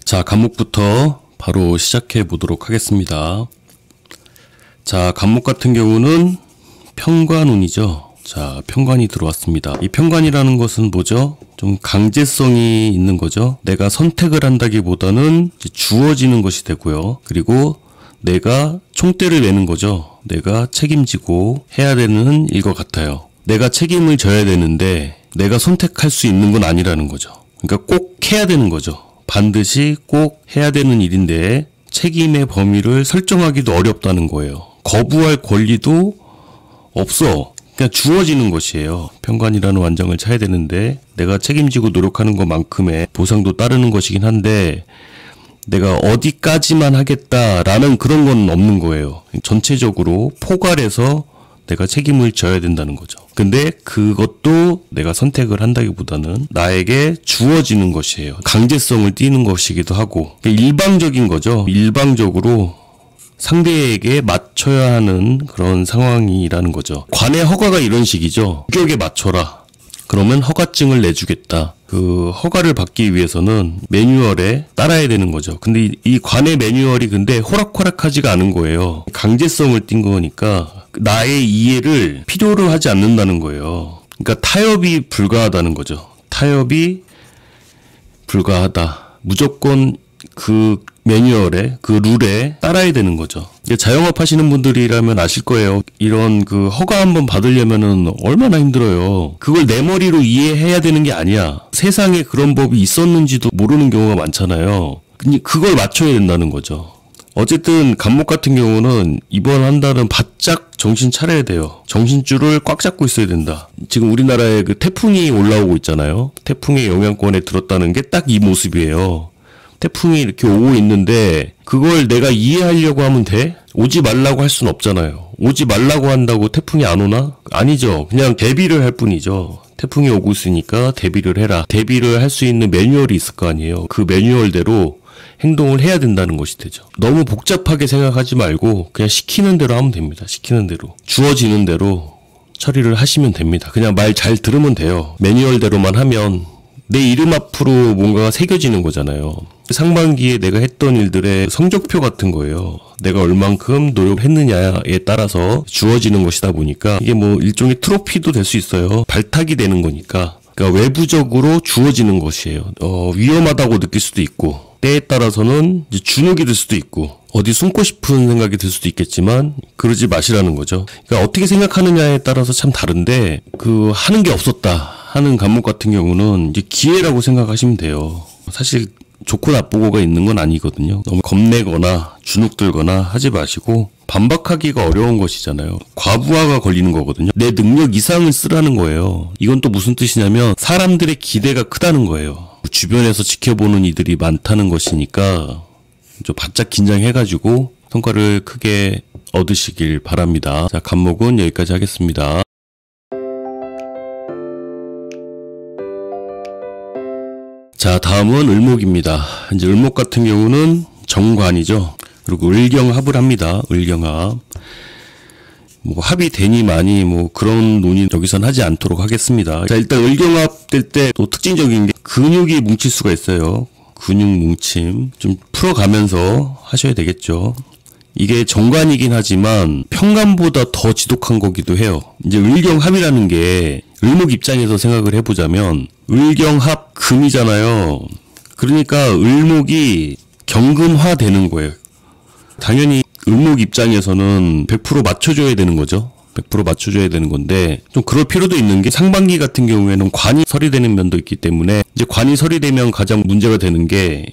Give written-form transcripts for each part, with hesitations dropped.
자, 간목부터 바로 시작해 보도록 하겠습니다. 자, 간목 같은 경우는 편관운이죠. 자, 편관이 들어왔습니다. 이 편관이라는 것은 뭐죠? 좀 강제성이 있는 거죠. 내가 선택을 한다기보다는 주어지는 것이 되고요. 그리고 내가 총대를 내는 거죠. 내가 책임지고 해야 되는 일 것 같아요. 내가 책임을 져야 되는데 내가 선택할 수 있는 건 아니라는 거죠. 그러니까 꼭 해야 되는 거죠. 반드시 꼭 해야 되는 일인데 책임의 범위를 설정하기도 어렵다는 거예요. 거부할 권리도 없어. 그냥 주어지는 것이에요. 편관이라는 완장을 차야 되는데 내가 책임지고 노력하는 것만큼의 보상도 따르는 것이긴 한데 내가 어디까지만 하겠다라는 그런 건 없는 거예요. 전체적으로 포괄해서 내가 책임을 져야 된다는 거죠. 근데 그것도 내가 선택을 한다기보다는 나에게 주어지는 것이에요. 강제성을 띠는 것이기도 하고 일방적인 거죠. 일방적으로 상대에게 맞춰야 하는 그런 상황이라는 거죠. 관의 허가가 이런 식이죠. 규격에 맞춰라. 그러면 허가증을 내주겠다. 그 허가를 받기 위해서는 매뉴얼에 따라야 되는 거죠. 근데 이 관의 매뉴얼이 근데 호락호락하지가 않은 거예요. 강제성을 띈 거니까 나의 이해를 필요로 하지 않는다는 거예요. 그러니까 타협이 불가하다는 거죠. 타협이 불가하다. 무조건 그 매뉴얼에 그 룰에 따라야 되는 거죠. 자영업 하시는 분들이라면 아실 거예요. 이런 그 허가 한번 받으려면은 얼마나 힘들어요. 그걸 내 머리로 이해해야 되는 게 아니야. 세상에 그런 법이 있었는지도 모르는 경우가 많잖아요. 근데 그걸 맞춰야 된다는 거죠. 어쨌든 간목 같은 경우는 이번 한 달은 바짝 정신 차려야 돼요. 정신줄을 꽉 잡고 있어야 된다. 지금 우리나라에 그 태풍이 올라오고 있잖아요. 태풍의 영향권에 들었다는 게 딱 이 모습이에요. 태풍이 이렇게 오고 있는데 그걸 내가 이해하려고 하면 돼? 오지 말라고 할 수는 없잖아요. 오지 말라고 한다고 태풍이 안 오나? 아니죠. 그냥 대비를 할 뿐이죠. 태풍이 오고 있으니까 대비를 해라. 대비를 할 수 있는 매뉴얼이 있을 거 아니에요. 그 매뉴얼대로 행동을 해야 된다는 것이 되죠. 너무 복잡하게 생각하지 말고 그냥 시키는 대로 하면 됩니다. 시키는 대로. 주어지는 대로 처리를 하시면 됩니다. 그냥 말 잘 들으면 돼요. 매뉴얼대로만 하면 내 이름 앞으로 뭔가가 새겨지는 거잖아요. 상반기에 내가 했던 일들의 성적표 같은 거예요. 내가 얼만큼 노력했느냐에 따라서 주어지는 것이다 보니까 이게 뭐 일종의 트로피도 될 수 있어요. 발탁이 되는 거니까. 그러니까 외부적으로 주어지는 것이에요. 위험하다고 느낄 수도 있고 때에 따라서는 이제 주눅이 들 수도 있고 어디 숨고 싶은 생각이 들 수도 있겠지만 그러지 마시라는 거죠. 그러니까 어떻게 생각하느냐에 따라서 참 다른데 그 하는 게 없었다 하는 간목 같은 경우는 이제 기회라고 생각하시면 돼요. 사실 좋고 나쁘고가 있는 건 아니거든요. 너무 겁내거나 주눅들거나 하지 마시고 반박하기가 어려운 것이잖아요. 과부하가 걸리는 거거든요. 내 능력 이상을 쓰라는 거예요. 이건 또 무슨 뜻이냐면 사람들의 기대가 크다는 거예요. 주변에서 지켜보는 이들이 많다는 것이니까 좀 바짝 긴장해가지고 성과를 크게 얻으시길 바랍니다. 자, 간목은 여기까지 하겠습니다. 자, 다음은 을목입니다. 이제 을목 같은 경우는 정관이죠. 그리고 을경합을 합니다. 을경합. 뭐 합이 되니 많이 뭐 그런 논의 여기선 하지 않도록 하겠습니다. 자, 일단 을경합 될 때 또 특징적인 게 근육이 뭉칠 수가 있어요. 근육 뭉침 좀 풀어가면서 하셔야 되겠죠. 이게 정관이긴 하지만 편관보다 더 지독한 거기도 해요. 이제 을경합이라는 게 을목 입장에서 생각을 해보자면 을경합 금이잖아요. 그러니까 을목이 경금화 되는 거예요. 당연히 을목 입장에서는 100% 맞춰줘야 되는 거죠. 100% 맞춰줘야 되는 건데 좀 그럴 필요도 있는 게 상반기 같은 경우에는 관이 서리되는 면도 있기 때문에 이제 관이 서리되면 가장 문제가 되는 게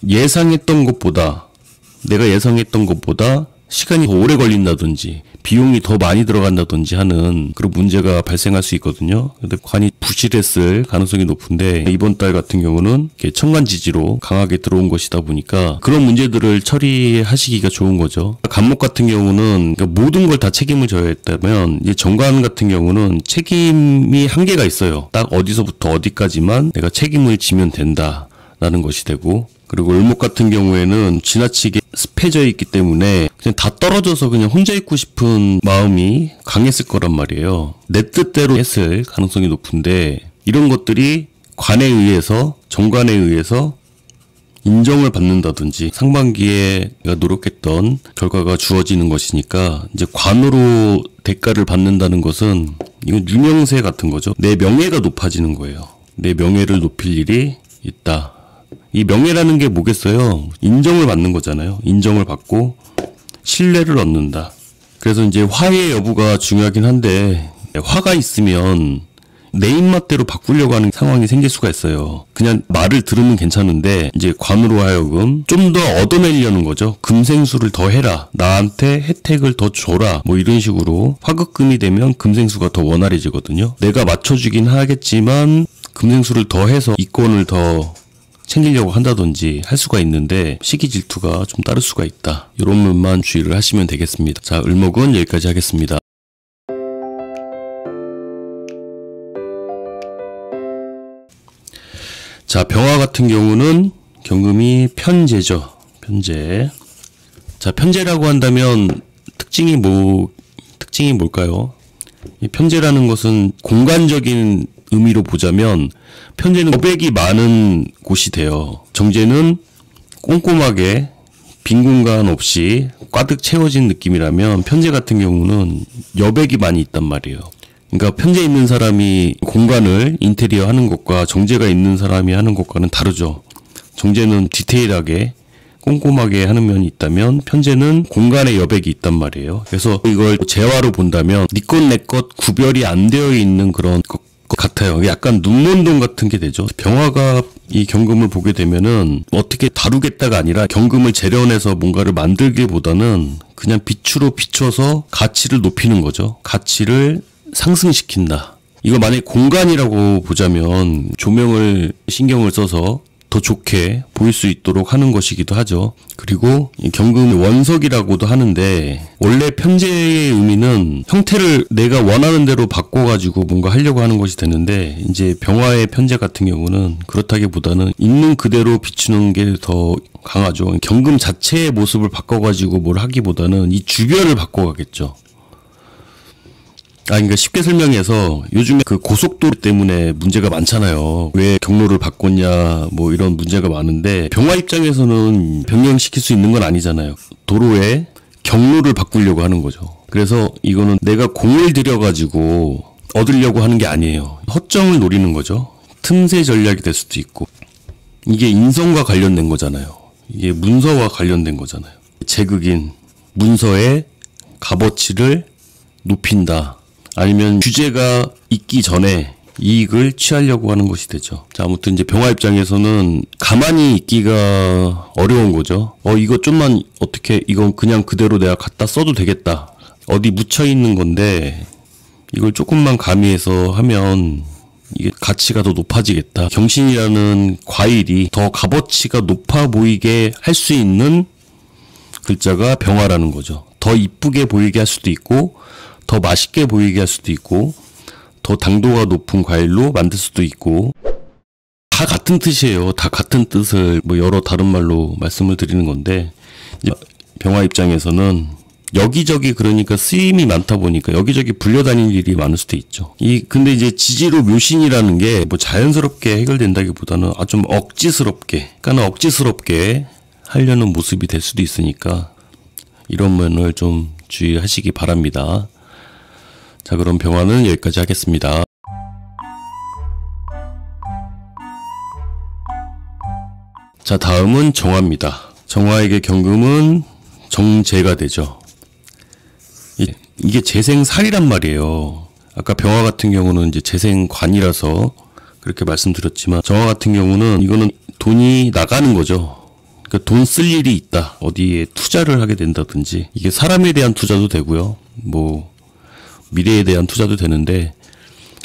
예상했던 것보다 내가 예상했던 것보다 시간이 더 오래 걸린다든지 비용이 더 많이 들어간다든지 하는 그런 문제가 발생할 수 있거든요. 근데 관이 부실했을 가능성이 높은데 이번 달 같은 경우는 천간지지로 강하게 들어온 것이다 보니까 그런 문제들을 처리하시기가 좋은 거죠. 간목 같은 경우는 모든 걸 다 책임을 져야 했다면 이제 정관 같은 경우는 책임이 한계가 있어요. 딱 어디서부터 어디까지만 내가 책임을 지면 된다라는 것이 되고 그리고 을목 같은 경우에는 지나치게 습해져 있기 때문에 그냥 다 떨어져서 그냥 혼자 있고 싶은 마음이 강했을 거란 말이에요. 내 뜻대로 했을 가능성이 높은데 이런 것들이 관에 의해서 정관에 의해서 인정을 받는다든지 상반기에 내가 노력했던 결과가 주어지는 것이니까 이제 관으로 대가를 받는다는 것은 이건 유명세 같은 거죠. 내 명예가 높아지는 거예요. 내 명예를 높일 일이 있다. 이 명예라는 게 뭐겠어요? 인정을 받는 거잖아요. 인정을 받고 신뢰를 얻는다. 그래서 이제 화의 여부가 중요하긴 한데 화가 있으면 내 입맛대로 바꾸려고 하는 상황이 생길 수가 있어요. 그냥 말을 들으면 괜찮은데 이제 관으로 하여금 좀 더 얻어내려는 거죠. 금생수를 더 해라. 나한테 혜택을 더 줘라. 뭐 이런 식으로 화급금이 되면 금생수가 더 원활해지거든요. 내가 맞춰주긴 하겠지만 금생수를 더 해서 이권을 더 챙기려고 한다든지 할 수가 있는데 시기 질투가 좀 따를 수가 있다. 이런 면만 주의를 하시면 되겠습니다. 자, 을목은 여기까지 하겠습니다. 자, 병화 같은 경우는 경금이 편재죠. 편재. 자, 편재라고 한다면 특징이 뭘까요? 이 편재라는 것은 공간적인 의미로 보자면 편재는 여백이 많은 곳이 돼요. 정제는 꼼꼼하게 빈 공간 없이 꽉득 채워진 느낌이라면 편재 같은 경우는 여백이 많이 있단 말이에요. 그러니까 편재 있는 사람이 공간을 인테리어 하는 것과 정제가 있는 사람이 하는 것과는 다르죠. 정제는 디테일하게 꼼꼼하게 하는 면이 있다면 편재는 공간에 여백이 있단 말이에요. 그래서 이걸 재화로 본다면 네 것 내 것 구별이 안 되어 있는 그런 것 같아요. 약간 눈먼동 같은 게 되죠. 병화가 이 경금을 보게 되면은 어떻게 다루겠다가 아니라 경금을 재련해서 뭔가를 만들기보다는 그냥 빛으로 비춰서 가치를 높이는 거죠. 가치를 상승시킨다. 이거 만약에 공간이라고 보자면 조명을 신경을 써서 더 좋게 보일 수 있도록 하는 것이기도 하죠. 그리고 경금 원석이라고도 하는데 원래 편재의 의미는 형태를 내가 원하는 대로 바꿔가지고 뭔가 하려고 하는 것이 되는데 이제 병화의 편재 같은 경우는 그렇다기보다는 있는 그대로 비추는 게 더 강하죠. 경금 자체의 모습을 바꿔가지고 뭘 하기보다는 이 주변을 바꿔가겠죠. 그러니까 쉽게 설명해서 요즘에 그 고속도로 때문에 문제가 많잖아요. 왜 경로를 바꿨냐 뭐 이런 문제가 많은데 병화 입장에서는 변경시킬 수 있는 건 아니잖아요. 도로에 경로를 바꾸려고 하는 거죠. 그래서 이거는 내가 공을 들여가지고 얻으려고 하는 게 아니에요. 허점을 노리는 거죠. 틈새 전략이 될 수도 있고 이게 인성과 관련된 거잖아요. 이게 문서와 관련된 거잖아요. 제극인 문서의 값어치를 높인다. 아니면 규제가 있기 전에 이익을 취하려고 하는 것이 되죠. 자, 아무튼 이제 병화 입장에서는 가만히 있기가 어려운 거죠. 이거 좀만 어떻게 이건 그냥 그대로 내가 갖다 써도 되겠다. 어디 묻혀 있는 건데 이걸 조금만 가미해서 하면 이게 가치가 더 높아지겠다. 경신이라는 과일이 더 값어치가 높아 보이게 할 수 있는 글자가 병화라는 거죠. 더 이쁘게 보이게 할 수도 있고 더 맛있게 보이게 할 수도 있고 더 당도가 높은 과일로 만들 수도 있고 다 같은 뜻이에요. 다 같은 뜻을 뭐 여러 다른 말로 말씀을 드리는 건데 이제 병화 입장에서는 여기저기 그러니까 쓰임이 많다 보니까 여기저기 불려다닐 일이 많을 수도 있죠. 근데 이제 지지로 묘신이라는 게 뭐 자연스럽게 해결된다기보다는 좀 억지스럽게 그러니까 억지스럽게 하려는 모습이 될 수도 있으니까 이런 면을 좀 주의하시기 바랍니다. 자, 그럼 병화는 여기까지 하겠습니다. 자, 다음은 정화입니다. 정화에게 경금은 정제가 되죠. 이게 재생살이란 말이에요. 아까 병화 같은 경우는 이제 재생관이라서 그렇게 말씀드렸지만 정화 같은 경우는 이거는 돈이 나가는 거죠. 그러니까 돈 쓸 일이 있다. 어디에 투자를 하게 된다든지 이게 사람에 대한 투자도 되고요. 뭐 미래에 대한 투자도 되는데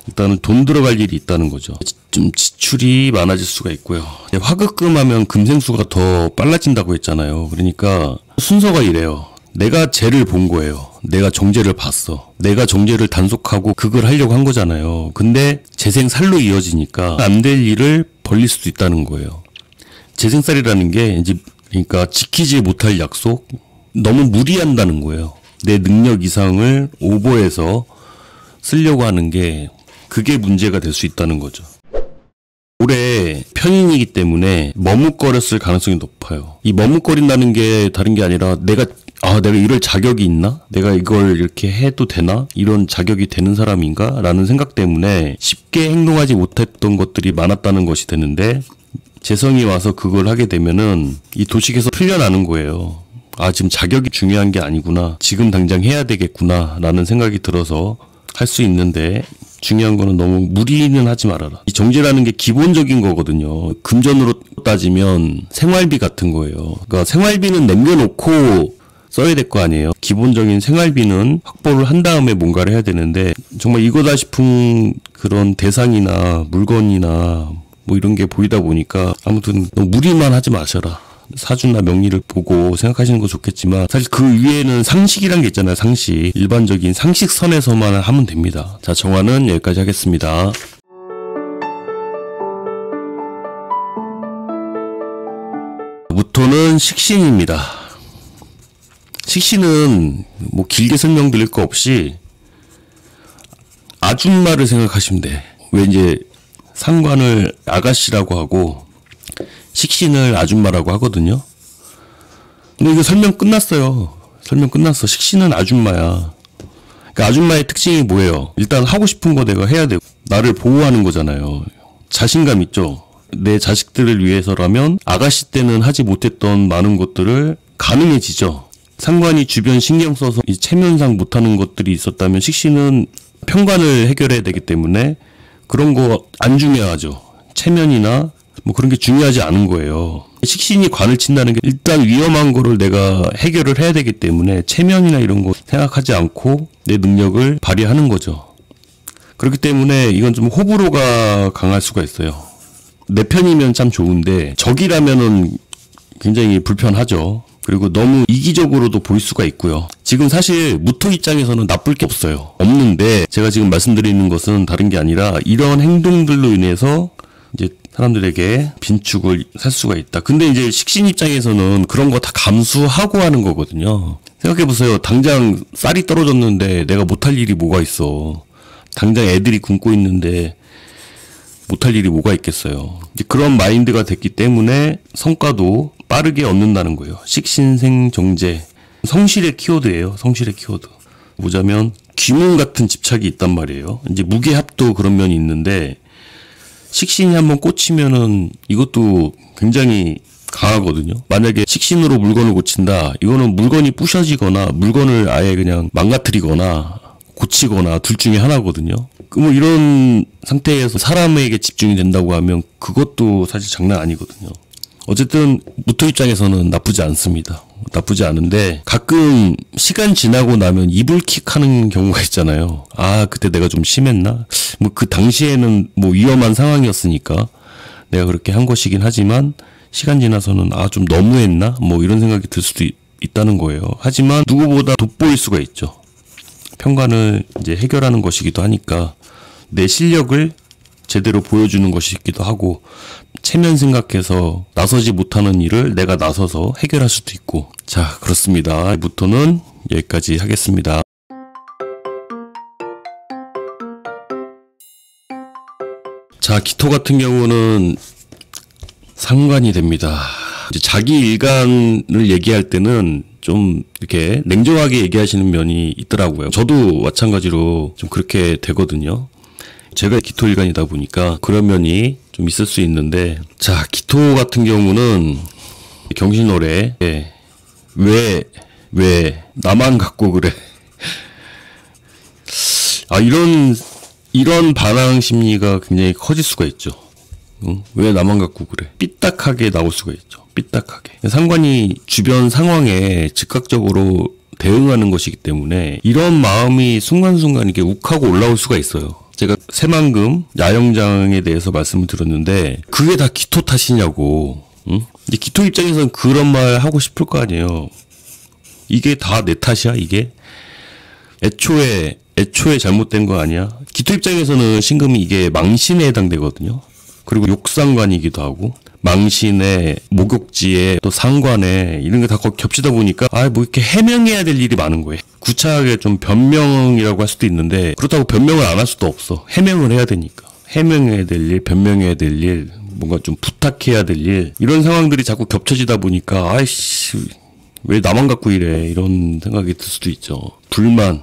일단은 돈 들어갈 일이 있다는 거죠. 좀 지출이 많아질 수가 있고요. 화급금 하면 금생수가 더 빨라진다고 했잖아요. 그러니까 순서가 이래요. 내가 재를 본 거예요. 내가 정제를 봤어. 내가 정제를 단속하고 그걸 하려고 한 거잖아요. 근데 재생살로 이어지니까 안 될 일을 벌릴 수도 있다는 거예요. 재생살이라는 게 이제 그러니까 지키지 못할 약속, 너무 무리한다는 거예요. 내 능력 이상을 오버해서 쓰려고 하는 게 그게 문제가 될 수 있다는 거죠. 올해 편인이기 때문에 머뭇거렸을 가능성이 높아요. 이 머뭇거린다는 게 다른 게 아니라 내가 이럴 자격이 있나? 내가 이걸 이렇게 해도 되나? 이런 자격이 되는 사람인가? 라는 생각 때문에 쉽게 행동하지 못했던 것들이 많았다는 것이 되는데, 재성이 와서 그걸 하게 되면은 이 도식에서 풀려나는 거예요. 지금 자격이 중요한 게 아니구나. 지금 당장 해야 되겠구나. 라는 생각이 들어서 할 수 있는데, 중요한 거는 너무 무리는 하지 말아라. 이 정제라는 게 기본적인 거거든요. 금전으로 따지면 생활비 같은 거예요. 그러니까 생활비는 남겨놓고 써야 될 거 아니에요. 기본적인 생활비는 확보를 한 다음에 뭔가를 해야 되는데, 정말 이거다 싶은 그런 대상이나 물건이나 뭐 이런 게 보이다 보니까 아무튼 너무 무리만 하지 마셔라. 사주나 명리를 보고 생각하시는 거 좋겠지만, 사실 그 위에는 상식이란 게 있잖아요. 상식. 일반적인 상식선에서만 하면 됩니다. 자, 정화는 여기까지 하겠습니다. 무토는 식신입니다. 식신은 뭐 길게 설명드릴 거 없이 아줌마를 생각하시면 돼. 왜 이제 상관을 아가씨라고 하고 식신을 아줌마라고 하거든요. 근데 이거 설명 끝났어요. 설명 끝났어. 식신은 아줌마야. 그러니까 아줌마의 특징이 뭐예요? 일단 하고 싶은 거 내가 해야 되고, 나를 보호하는 거잖아요. 자신감 있죠? 내 자식들을 위해서라면 아가씨 때는 하지 못했던 많은 것들을 가능해지죠. 상관이 주변 신경 써서 이 체면상 못하는 것들이 있었다면 식신은 편관을 해결해야 되기 때문에 그런 거 안 중요하죠. 체면이나 뭐 그런 게 중요하지 않은 거예요. 식신이 관을 친다는 게 일단 위험한 거를 내가 해결을 해야 되기 때문에 체면이나 이런 거 생각하지 않고 내 능력을 발휘하는 거죠. 그렇기 때문에 이건 좀 호불호가 강할 수가 있어요. 내 편이면 참 좋은데 적이라면은 굉장히 불편하죠. 그리고 너무 이기적으로도 보일 수가 있고요. 지금 사실 무토 입장에서는 나쁠 게 없는데 제가 지금 말씀드리는 것은 다른 게 아니라 이런 행동들로 인해서 이제 사람들에게 빈축을 살 수가 있다. 근데 이제 식신 입장에서는 그런 거 다 감수하고 하는 거거든요. 생각해보세요. 당장 쌀이 떨어졌는데 내가 못할 일이 뭐가 있어. 당장 애들이 굶고 있는데 못할 일이 뭐가 있겠어요. 이제 그런 마인드가 됐기 때문에 성과도 빠르게 얻는다는 거예요. 식신생정제. 성실의 키워드예요. 성실의 키워드. 보자면 귀문 같은 집착이 있단 말이에요. 이제 무게합도 그런 면이 있는데, 식신이 한번 꽂히면은 이것도 굉장히 강하거든요. 만약에 식신으로 물건을 고친다. 이거는 물건이 부셔지거나 물건을 아예 그냥 망가뜨리거나 고치거나 둘 중에 하나거든요. 뭐 이런 상태에서 사람에게 집중이 된다고 하면 그것도 사실 장난 아니거든요. 어쨌든 무토 입장에서는 나쁘지 않습니다. 나쁘지 않은데 가끔 시간 지나고 나면 이불킥하는 경우가 있잖아요. 그때 내가 좀 심했나? 뭐 그 당시에는 뭐 위험한 상황이었으니까 내가 그렇게 한 것이긴 하지만 시간 지나서는 좀 너무했나? 뭐 이런 생각이 들 수도 있다는 거예요. 하지만 누구보다 돋보일 수가 있죠. 편관을 이제 해결하는 것이기도 하니까 내 실력을 제대로 보여주는 것이기도 하고, 체면 생각해서 나서지 못하는 일을 내가 나서서 해결할 수도 있고. 자, 그렇습니다. 무토는 여기까지 하겠습니다. 자, 기토 같은 경우는 상관이 됩니다. 이제 자기 일간을 얘기할 때는 좀 이렇게 냉정하게 얘기하시는 면이 있더라고요. 저도 마찬가지로 좀 그렇게 되거든요. 제가 기토 일간이다 보니까 그런 면이 좀 있을 수 있는데, 자, 기토 같은 경우는 경신월에 왜 나만 갖고 그래? 이런 반항 심리가 굉장히 커질 수가 있죠. 왜 나만 갖고 그래? 삐딱하게 나올 수가 있죠. 삐딱하게. 상관이 주변 상황에 즉각적으로 대응하는 것이기 때문에 이런 마음이 순간순간 이렇게 욱하고 올라올 수가 있어요. 제가 새만금 야영장에 대해서 말씀을 드렸는데 그게 다 기토 탓이냐고. 이제 기토 입장에서는 그런 말 하고 싶을 거 아니에요. 이게 다 내 탓이야, 이게? 애초에 잘못된 거 아니야? 기토 입장에서는 신금이 이게 망신에 해당되거든요. 그리고 욕상관이기도 하고, 망신에, 목욕지에, 또 상관에, 이런 게 다 겹치다 보니까, 뭐 이렇게 해명해야 될 일이 많은 거예요. 구차하게 좀 변명이라고 할 수도 있는데, 그렇다고 변명을 안 할 수도 없어. 해명을 해야 되니까. 해명해야 될 일, 변명해야 될 일, 뭔가 좀 부탁해야 될 일, 이런 상황들이 자꾸 겹쳐지다 보니까 아이씨 왜 나만 갖고 이래, 이런 생각이 들 수도 있죠. 불만.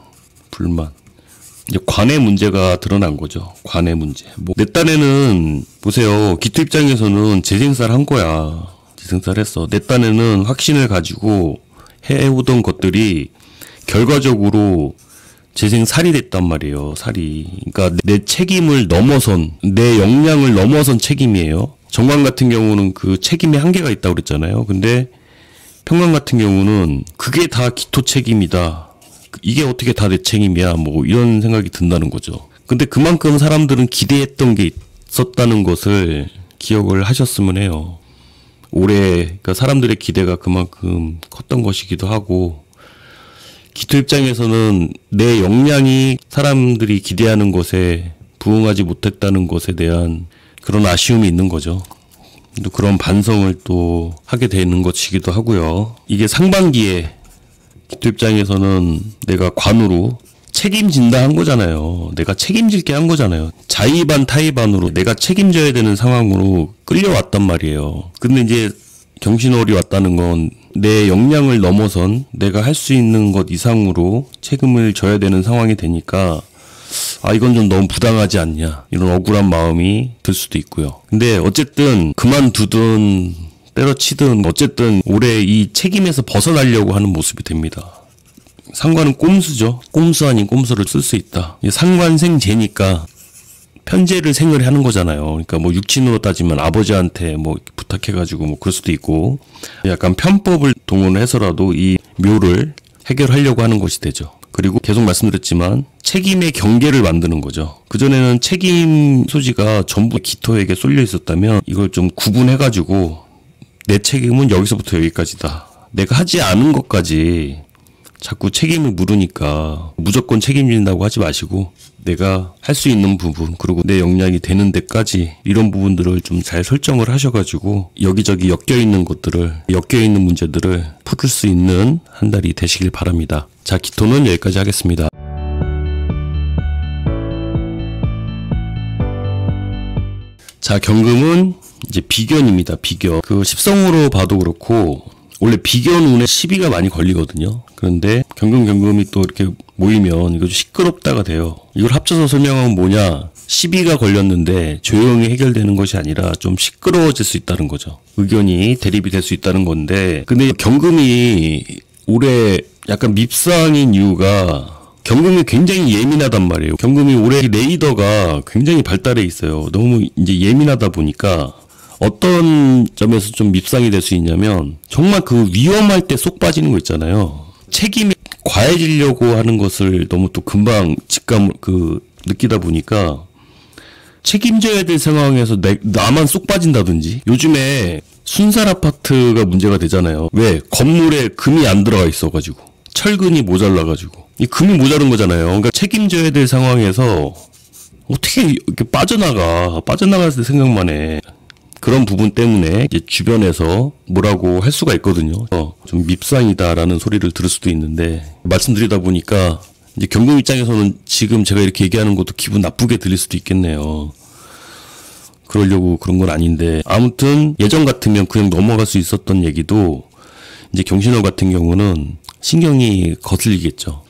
이제 관의 문제가 드러난 거죠. 관의 문제. 내 딴에는 보세요. 기토 입장에서는 재생살 한 거야. 재생살 했어. 내 딴에는 확신을 가지고 해오던 것들이 결과적으로 재생살이 됐단 말이에요. 살이. 그러니까 내 책임을 넘어선, 내 역량을 넘어선 책임이에요. 정관 같은 경우는 그 책임에 한계가 있다고 그랬잖아요. 근데 평관 같은 경우는 그게 다 기토 책임이다. 이게 어떻게 다 내 책임이야. 뭐 이런 생각이 든다는 거죠. 근데 그만큼 사람들은 기대했던 게 있었다는 것을 기억을 하셨으면 해요. 올해 그러니까 사람들의 기대가 그만큼 컸던 것이기도 하고, 기토 입장에서는 내 역량이 사람들이 기대하는 것에 부응하지 못했다는 것에 대한 그런 아쉬움이 있는 거죠. 또 그런 반성을 또 하게 되는 것이기도 하고요. 이게 상반기에 기토 입장에서는 내가 관으로 책임진다 한 거잖아요. 내가 책임질게 한 거잖아요. 자의반 타의반으로 내가 책임져야 되는 상황으로 끌려왔단 말이에요. 근데 이제 경신월이 왔다는 건 내 역량을 넘어선 내가 할 수 있는 것 이상으로 책임을 져야 되는 상황이 되니까 아 이건 좀 너무 부당하지 않냐, 이런 억울한 마음이 들 수도 있고요. 근데 어쨌든 그만두든 때려치든 어쨌든 올해 이 책임에서 벗어나려고 하는 모습이 됩니다. 상관은 꼼수죠. 꼼수 아닌 꼼수를 쓸 수 있다. 상관생재니까 편재를 생을 하는 거잖아요. 그러니까 뭐 육친으로 따지면 아버지한테 뭐 부탁해가지고 뭐 그럴 수도 있고, 약간 편법을 동원해서라도 이 묘를 해결하려고 하는 것이 되죠. 그리고 계속 말씀드렸지만 책임의 경계를 만드는 거죠. 그전에는 책임 소지가 전부 기토에게 쏠려 있었다면 이걸 좀 구분해가지고 내 책임은 여기서부터 여기까지다. 내가 하지 않은 것까지 자꾸 책임을 물으니까 무조건 책임진다고 하지 마시고 내가 할 수 있는 부분, 그리고 내 역량이 되는 데까지 이런 부분들을 좀 잘 설정을 하셔가지고 여기저기 엮여있는 것들을, 엮여있는 문제들을 풀을 수 있는 한 달이 되시길 바랍니다. 자, 기토는 여기까지 하겠습니다. 자, 경금은 이제 비견입니다. 비견. 그 십성으로 봐도 그렇고 원래 비견 운에 시비가 많이 걸리거든요. 그런데 경금이 또 이렇게 모이면 이거 좀 시끄럽다가 돼요. 이걸 합쳐서 설명하면 뭐냐, 시비가 걸렸는데 조용히 해결되는 것이 아니라 좀 시끄러워질 수 있다는 거죠. 의견이 대립이 될 수 있다는 건데, 근데 경금이 올해 약간 밉상인 이유가 경금이 굉장히 예민하단 말이에요. 경금이 올해 레이더가 굉장히 발달해 있어요. 너무 이제 예민하다 보니까 어떤 점에서 좀 밉상이 될 수 있냐면 정말 그 위험할 때 쏙 빠지는 거 있잖아요. 책임이 과해지려고 하는 것을 너무 또 금방 느끼다 보니까 책임져야 될 상황에서 나만 쏙 빠진다든지, 요즘에 순살 아파트가 문제가 되잖아요. 왜? 건물에 금이 안 들어가 있어가지고, 철근이 모자라가지고. 이 금이 모자른 거잖아요. 그러니까 책임져야 될 상황에서 어떻게 이렇게 빠져나갈 때 생각만 해. 그런 부분 때문에 이제 주변에서 뭐라고 할 수가 있거든요. 좀 밉상이다라는 소리를 들을 수도 있는데, 말씀드리다 보니까 이제 경금 입장에서는 지금 제가 이렇게 얘기하는 것도 기분 나쁘게 들릴 수도 있겠네요. 그러려고 그런 건 아닌데, 아무튼 예전 같으면 그냥 넘어갈 수 있었던 얘기도 이제 경신월 같은 경우는 신경이 거슬리겠죠.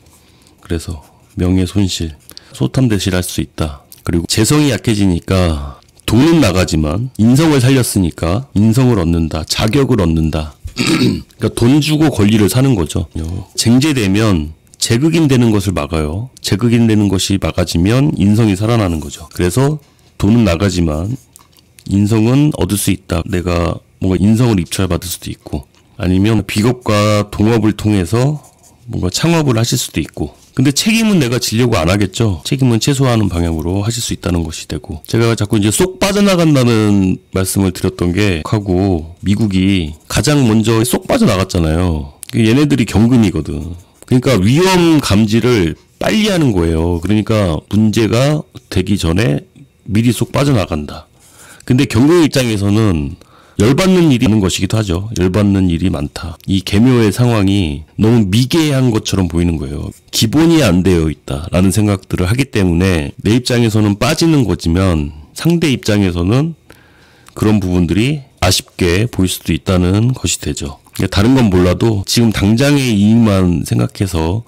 그래서 명예 손실, 소탐대실할 수 있다. 그리고 재성이 약해지니까 돈은 나가지만 인성을 살렸으니까 인성을 얻는다, 자격을 얻는다. 그러니까 돈 주고 권리를 사는 거죠. 쟁제되면 재극인 되는 것을 막아요. 재극인 되는 것이 막아지면 인성이 살아나는 거죠. 그래서 돈은 나가지만 인성은 얻을 수 있다. 내가 뭔가 인성을 입찰받을 수도 있고, 아니면 비겁과 동업을 통해서 뭔가 창업을 하실 수도 있고. 근데 책임은 내가 지려고 안 하겠죠. 책임은 최소화하는 방향으로 하실 수 있다는 것이 되고, 제가 자꾸 이제 쏙 빠져나간다는 말씀을 드렸던 게, 하고 미국이 가장 먼저 쏙 빠져나갔잖아요. 얘네들이 경금이거든. 그러니까 위험 감지를 빨리 하는 거예요. 그러니까 문제가 되기 전에 미리 쏙 빠져나간다. 근데 경금 입장에서는 열받는 일이 있는 것이기도 하죠. 열받는 일이 많다. 이 계묘의 상황이 너무 미개한 것처럼 보이는 거예요. 기본이 안 되어 있다라는 생각들을 하기 때문에 내 입장에서는 빠지는 거지만 상대 입장에서는 그런 부분들이 아쉽게 보일 수도 있다는 것이 되죠. 다른 건 몰라도 지금 당장의 이익만 생각해서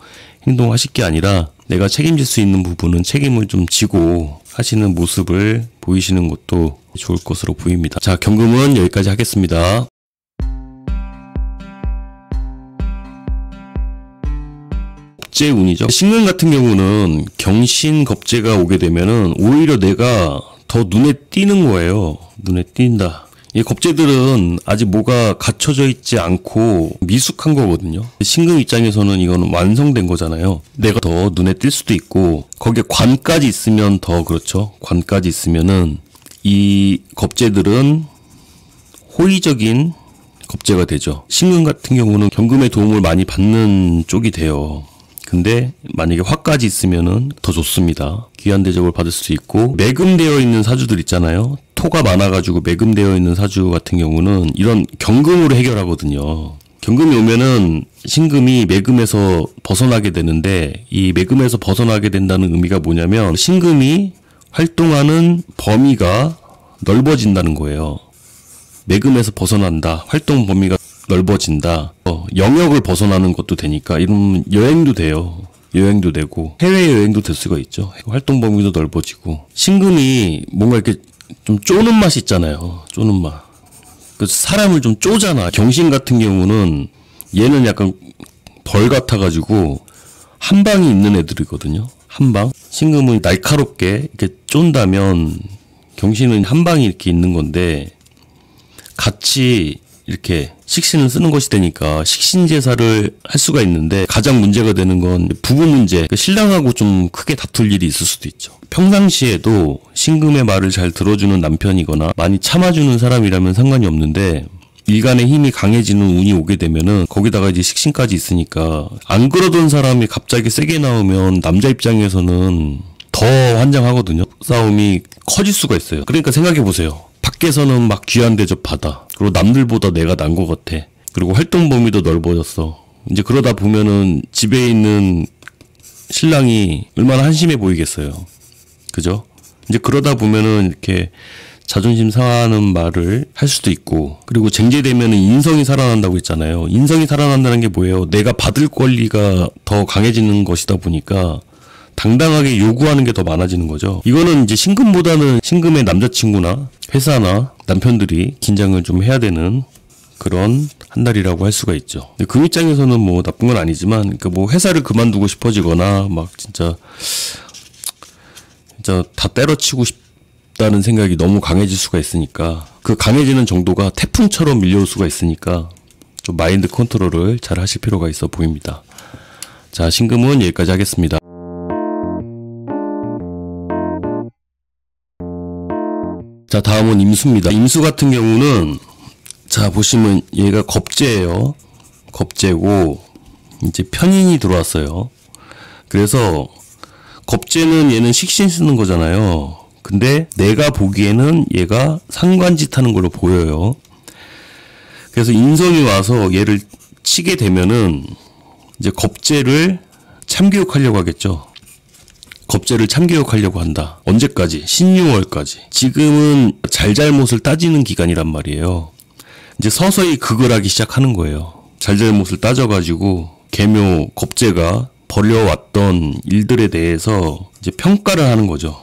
행동하실 게 아니라 내가 책임질 수 있는 부분은 책임을 좀 지고 하시는 모습을 보이시는 것도 좋을 것으로 보입니다. 자, 경금은 여기까지 하겠습니다. 겁재 운이죠. 신금 같은 경우는 경신 겁재가 오게 되면은 오히려 내가 더 눈에 띄는 거예요. 눈에 띈다. 이 겁재들은 아직 뭐가 갖춰져 있지 않고 미숙한 거거든요. 신금 입장에서는 이거는 완성된 거잖아요. 내가 더 눈에 띌 수도 있고 거기에 관까지 있으면 더 그렇죠. 관까지 있으면은 이 겁재들은 호의적인 겁재가 되죠. 신금 같은 경우는 경금의 도움을 많이 받는 쪽이 돼요. 근데 만약에 화까지 있으면은 더 좋습니다. 귀한 대접을 받을 수 있고 매금되어 있는 사주들 있잖아요. 토가 많아가지고 매금되어 있는 사주 같은 경우는 이런 경금으로 해결하거든요. 경금이 오면은 신금이 매금에서 벗어나게 되는데 이 매금에서 벗어나게 된다는 의미가 뭐냐면 신금이 활동하는 범위가 넓어진다는 거예요. 매금에서 벗어난다. 활동 범위가 넓어진다. 영역을 벗어나는 것도 되니까 이런 여행도 돼요. 여행도 되고 해외여행도 될 수가 있죠. 활동 범위도 넓어지고 신금이 뭔가 이렇게 좀 쪼는 맛이 있잖아요. 쪼는 맛. 그 사람을 좀 쪼잖아. 경신 같은 경우는 얘는 약간 벌 같아가지고 한 방이 있는 애들이거든요. 한 방. 신금은 날카롭게 이렇게 쫀다면 경신은 한 방이 이렇게 있는 건데 같이 이렇게 식신을 쓰는 것이 되니까 식신제사를 할 수가 있는데 가장 문제가 되는 건 부부 문제. 신랑하고 좀 크게 다툴 일이 있을 수도 있죠. 평상시에도 신금의 말을 잘 들어주는 남편이거나 많이 참아주는 사람이라면 상관이 없는데 일간의 힘이 강해지는 운이 오게 되면은 거기다가 이제 식신까지 있으니까 안 그러던 사람이 갑자기 세게 나오면 남자 입장에서는 더 환장하거든요. 싸움이 커질 수가 있어요. 그러니까 생각해보세요. 밖에서는 막 귀한 대접 받아. 그리고 남들보다 내가 난 것 같아. 그리고 활동 범위도 넓어졌어. 이제 그러다 보면은 집에 있는 신랑이 얼마나 한심해 보이겠어요. 그죠? 이제 그러다 보면은 이렇게 자존심 상하는 말을 할 수도 있고, 그리고 쟁제되면은 인성이 살아난다고 했잖아요. 인성이 살아난다는 게 뭐예요? 내가 받을 권리가 더 강해지는 것이다 보니까 당당하게 요구하는 게 더 많아지는 거죠. 이거는 이제 신금보다는 신금의 남자친구나 회사나 남편들이 긴장을 좀 해야 되는 그런 한 달이라고 할 수가 있죠. 그 입장에서는 뭐 나쁜 건 아니지만, 그러니까 뭐 회사를 그만두고 싶어지거나 막 진짜 다 때려치고 싶다는 생각이 너무 강해질 수가 있으니까, 그 강해지는 정도가 태풍처럼 밀려올 수가 있으니까 좀 마인드 컨트롤을 잘 하실 필요가 있어 보입니다. 자, 신금은 여기까지 하겠습니다. 자, 다음은 임수입니다. 임수 같은 경우는 자, 보시면 얘가 겁재예요. 겁재고 이제 편인이 들어왔어요. 그래서 겁재는 얘는 식신 쓰는 거잖아요. 근데 내가 보기에는 얘가 상관짓 하는 걸로 보여요. 그래서 인성이 와서 얘를 치게 되면은 이제 겁재를 참교육하려고 하겠죠. 겁재를 참교육하려고 한다. 언제까지? 신유월까지. 지금은 잘잘못을 따지는 기간이란 말이에요. 이제 서서히 극을 하기 시작하는 거예요. 잘잘못을 따져가지고 계묘 겁재가 벌여왔던 일들에 대해서 이제 평가를 하는 거죠.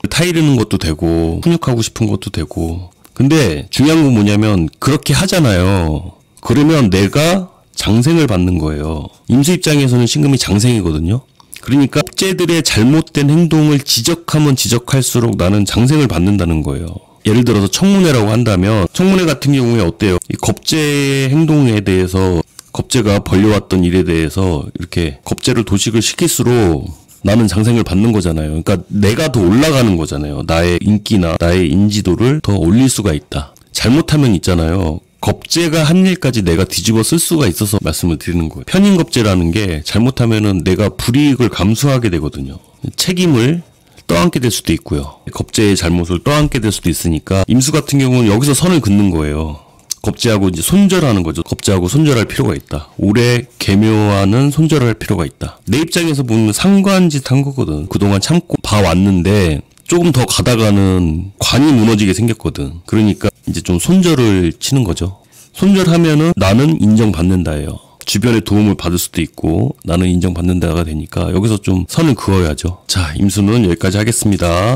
타이르는 것도 되고 훈육하고 싶은 것도 되고. 근데 중요한 건 뭐냐면 그렇게 하잖아요. 그러면 내가 장생을 받는 거예요. 임수 입장에서는 신금이 장생이거든요. 그러니까 겁재들의 잘못된 행동을 지적하면 지적할수록 나는 장생을 받는다는 거예요. 예를 들어서 청문회라고 한다면 청문회 같은 경우에 어때요? 이 겁재 행동에 대해서 겁재가 벌려왔던 일에 대해서 이렇게 겁재를 도식을 시킬수록 나는 장생을 받는 거잖아요. 그러니까 내가 더 올라가는 거잖아요. 나의 인기나 나의 인지도를 더 올릴 수가 있다. 잘못하면 있잖아요. 겁재가 한 일까지 내가 뒤집어 쓸 수가 있어서 말씀을 드리는 거예요. 편인겁재라는 게 잘못하면은 내가 불이익을 감수하게 되거든요. 책임을 떠안게 될 수도 있고요. 겁재의 잘못을 떠안게 될 수도 있으니까 임수 같은 경우는 여기서 선을 긋는 거예요. 겁재하고 이제 손절하는 거죠. 겁재하고 손절할 필요가 있다. 올해 계묘와는 손절할 필요가 있다. 내 입장에서 보면 상관짓 한 거거든. 그동안 참고 봐왔는데 조금 더 가다가는 관이 무너지게 생겼거든. 그러니까 이제 좀 손절을 치는 거죠. 손절하면은 나는 인정받는다예요. 주변의 도움을 받을 수도 있고 나는 인정받는다가 되니까 여기서 좀 선을 그어야죠. 자, 임수는 여기까지 하겠습니다.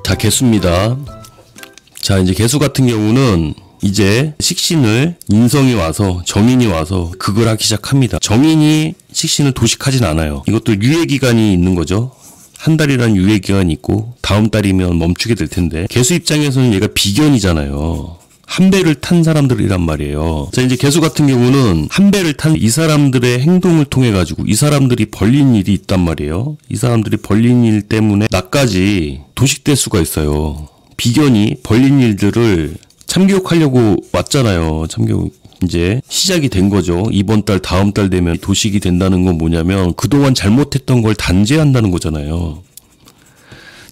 자, 개수입니다. 자, 이제 개수 같은 경우는 이제 식신을 인성이 와서 정인이 와서 극을 하기 시작합니다. 정인이 식신을 도식하진 않아요. 이것도 유예기간이 있는 거죠. 한 달이란 유예기간이 있고 다음 달이면 멈추게 될 텐데 개수 입장에서는 얘가 비견이잖아요. 한 배를 탄 사람들이란 말이에요. 자, 이제 개수 같은 경우는 한 배를 탄 이 사람들의 행동을 통해 가지고 이 사람들이 벌린 일이 있단 말이에요. 이 사람들이 벌린 일 때문에 나까지 도식될 수가 있어요. 비견이 벌린 일들을 참교육하려고 왔잖아요. 참교육 이제 시작이 된 거죠. 이번 달 다음 달 되면 도식이 된다는 건 뭐냐면 그동안 잘못했던 걸 단죄한다는 거잖아요.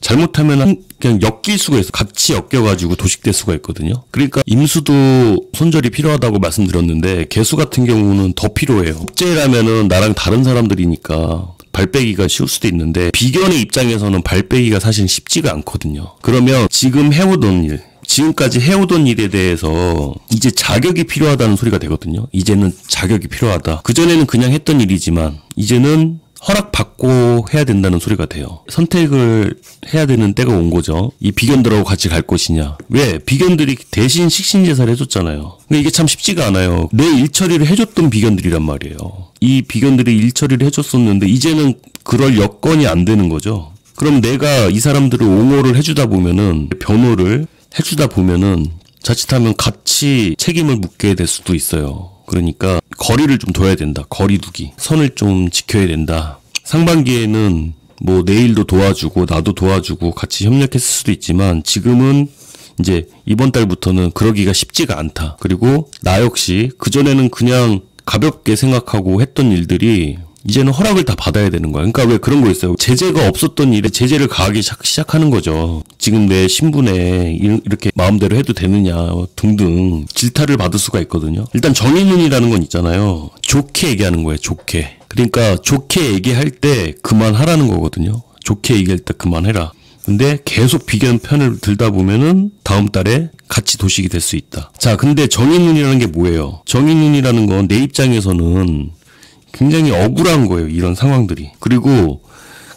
잘못하면 그냥 엮일 수가 있어. 같이 엮여가지고 도식될 수가 있거든요. 그러니까 임수도 손절이 필요하다고 말씀드렸는데 개수 같은 경우는 더 필요해요. 숙제라면은 나랑 다른 사람들이니까 발 빼기가 쉬울 수도 있는데 비견의 입장에서는 발 빼기가 사실 쉽지가 않거든요. 그러면 지금 해오던 일, 지금까지 해오던 일에 대해서 이제 자격이 필요하다는 소리가 되거든요. 이제는 자격이 필요하다. 그전에는 그냥 했던 일이지만 이제는 허락받고 해야 된다는 소리가 돼요. 선택을 해야 되는 때가 온 거죠. 이 비견들하고 같이 갈 것이냐. 왜? 비견들이 대신 식신제사를 해줬잖아요. 근데 이게 참 쉽지가 않아요. 내 일처리를 해줬던 비견들이란 말이에요. 이 비견들이 일처리를 해줬었는데 이제는 그럴 여건이 안 되는 거죠. 그럼 내가 이 사람들을 옹호를 해주다 보면은 변호를 해주다 보면은 자칫하면 같이 책임을 묻게 될 수도 있어요. 그러니까 거리를 좀 둬야 된다. 거리 두기. 선을 좀 지켜야 된다. 상반기에는 뭐 내일도 도와주고 나도 도와주고 같이 협력했을 수도 있지만 지금은 이제 이번 달부터는 그러기가 쉽지가 않다. 그리고 나 역시 그전에는 그냥 가볍게 생각하고 했던 일들이 이제는 허락을 다 받아야 되는 거야. 그러니까 왜 그런 거 있어요. 제재가 없었던 일에 제재를 가하기 시작하는 거죠. 지금 내 신분에 이렇게 마음대로 해도 되느냐 등등 질타를 받을 수가 있거든요. 일단 정의눈이라는 건 있잖아요. 좋게 얘기하는 거예요. 좋게. 그러니까 좋게 얘기할 때 그만하라는 거거든요. 좋게 얘기할 때 그만해라. 근데 계속 비견 편을 들다 보면은 다음 달에 같이 도식이 될 수 있다. 자, 근데 정의눈이라는 게 뭐예요? 정의눈이라는 건 내 입장에서는 굉장히 억울한 거예요. 이런 상황들이. 그리고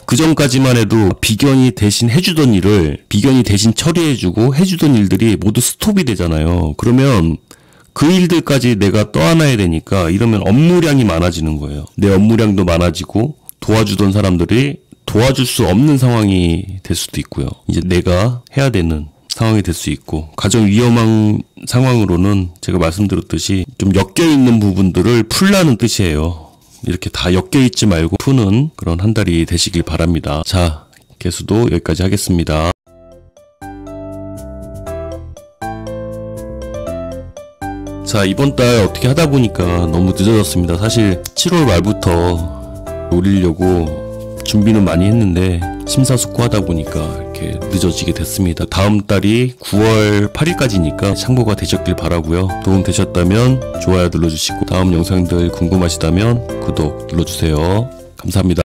그 전까지만 해도 비견이 대신 해주던 일을 비견이 대신 처리해주고 해주던 일들이 모두 스톱이 되잖아요. 그러면 그 일들까지 내가 떠안아야 되니까 이러면 업무량이 많아지는 거예요. 내 업무량도 많아지고 도와주던 사람들이 도와줄 수 없는 상황이 될 수도 있고요. 이제 내가 해야 되는 상황이 될 수 있고 가장 위험한 상황으로는 제가 말씀드렸듯이 좀 엮여있는 부분들을 풀라는 뜻이에요. 이렇게 다 엮여있지 말고 푸는 그런 한 달이 되시길 바랍니다. 자, 개수도 여기까지 하겠습니다. 자, 이번 달 어떻게 하다 보니까 너무 늦어졌습니다. 사실 7월 말부터 올리려고 준비는 많이 했는데 심사숙고하다 보니까 이렇게 늦어지게 됐습니다. 다음 달이 9월 8일까지니까 참고가 되셨길 바라고요. 도움 되셨다면 좋아요 눌러주시고 다음 영상들 궁금하시다면 구독 눌러주세요. 감사합니다.